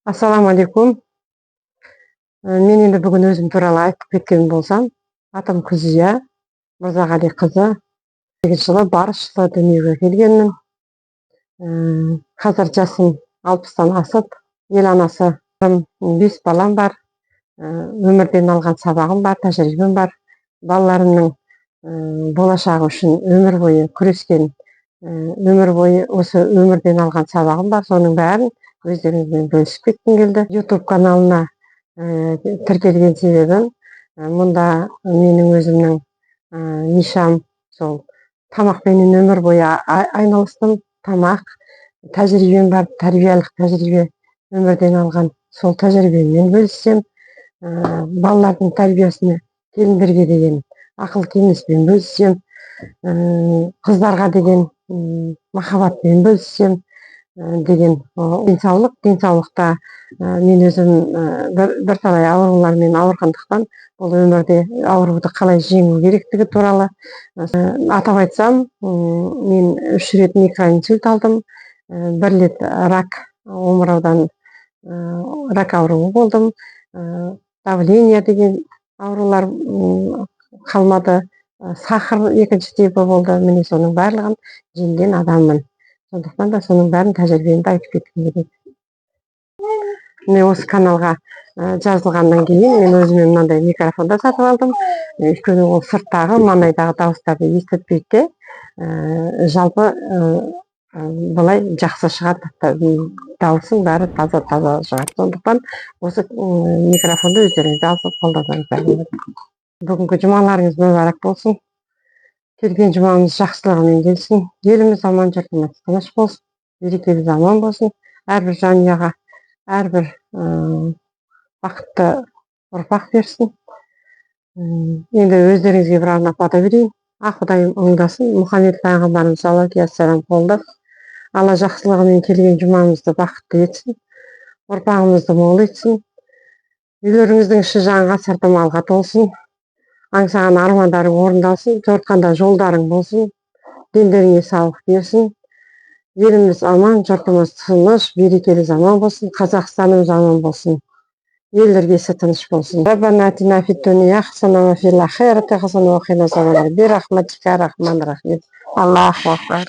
Ассаламалейкум. Мен енді бүгін өзім туралы айтып кеткен болсам, атым Күзия Мырзағалиқызы. 8 жылы Барышта дүниеге келгенмін. Қазір жасым 60-тан асып, ел анасы, 5 балам бар. Өмірден алған сабағым бар, тәжірибем бар. Балаларымның болашағы үшін өмір бойы күрескен, өмір бойы осы өмірден алған сабағым бар. Соның бәрін өздеріңізбен бөлісіп кеткім келді. YouTube каналына тіркелген себебім, мұнда менің өзімнің нишам сол тамақпенен өмір бойы айналыстым. Тамақ тәжірибем бар, тәрбиелік тәжірибе өмірден алған сол тәжірибеммен бөліссем, балалардың тәрбиесіне, келіндерге деген ақыл кеңеспен бөліссем, қыздарға деген махаббатпен бөліссем деген. Денсаулықта мен өзім бірталай аурулармен ауырғандықтан, бұл өмірде ауруды қалай жеңу керектігі туралы атап айтсам, мен 3 рет микроинсульт алдым, 1 рет рак, омыраудан рак ауруы болдым, давление деген аурулар қалмады, сахар 2-ші типі болды. Міне соның барлығын жеңген адаммын. Сондықтан да соның бәрін тәжірибемді айтып кеткім келеді. Міне осы каналға жазылғаннан кейін мен өзіме мынандай микрофонда сатып алдым. Өйткені ол сырттағы, маңайдағы дауыстарды естітпейді, жалпы былай жақсы шығады, дауысың бәрі таза шығады. Сондықтан осы микрофонды өздеріңізді алып қолдансаңыздар. Бүгінгі жұмаларыңыз мүбәрәк болсын. Келген жұмамыз жақсылығымен келсін. Еліміз аман, жұртымыз тыныш болсын. Берекелі заман болсын. Әрбір жанұяға әрбір бақытты ұрпақ берсін. Енді өздеріңізге бір арнап ата берейін. Құдайым оңдасын. Мұхаммед пайғамбарымыз алейхиссалам қолдап, Алла жақсылығымен келген жұмамызды бақытты етсін. Ұрпағымызды мол етсін. Үйлеріңіздің іші жанға сыртымалға толсын. Аңсаған армандарың орындалсын, жортқанда жолдарың болсын, дендеріңе саулық берсін. Еліміз аман, жұртымыз тыныш, берекелі заман болсын, Қазақстанымыз аман болсын. Елдерге тыныш болсын. Раббана атина фид дуния хасана ва фил ахирати хасана ва қина азабан нар. Бирахматика рахман рахим. Аллаху акбар.